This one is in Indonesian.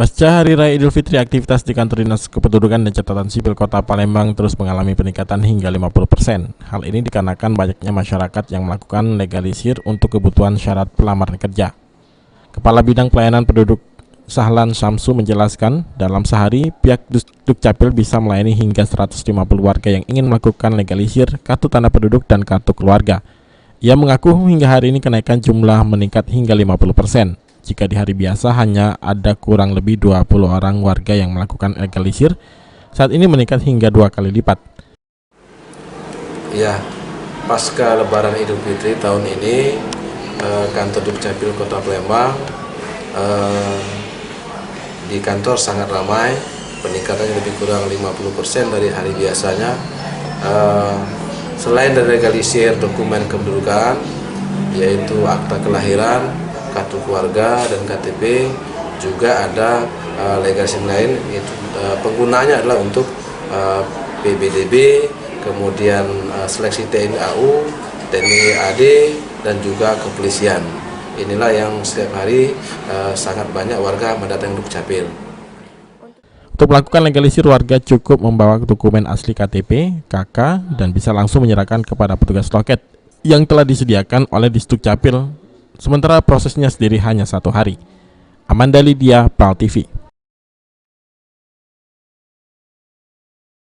Pasca Hari Raya Idul Fitri, aktivitas di kantor Dinas Kependudukan dan Catatan Sipil Kota Palembang terus mengalami peningkatan hingga 50%. Hal ini dikarenakan banyaknya masyarakat yang melakukan legalisir untuk kebutuhan syarat pelamar kerja. Kepala Bidang Pelayanan Penduduk Sahlan Syamsu menjelaskan, dalam sehari pihak Dukcapil bisa melayani hingga 150 warga yang ingin melakukan legalisir kartu tanda penduduk dan kartu keluarga. Ia mengaku hingga hari ini kenaikan jumlah meningkat hingga 50%. Jika di hari biasa hanya ada kurang lebih 20 orang warga yang melakukan legalisir, saat ini meningkat hingga 2 kali lipat. Ya, pasca Lebaran Idul Fitri tahun ini, kantor Dukcapil Kota Palembang di kantor sangat ramai, peningkatannya lebih kurang 50% dari hari biasanya. Selain dari legalisir dokumen kependudukan, yaitu akta kelahiran, kartu keluarga, dan KTP, juga ada legalisir lain, itu penggunanya adalah untuk PBDB, kemudian seleksi TNI AU, TNI AD, dan juga kepolisian. Inilah yang setiap hari sangat banyak warga mendatangi Dukcapil. Untuk melakukan legalisir, warga cukup membawa dokumen asli KTP, KK, dan bisa langsung menyerahkan kepada petugas loket yang telah disediakan oleh Disdukcapil. Sementara prosesnya sendiri hanya 1 hari. Amanda Lydia, PAL TV.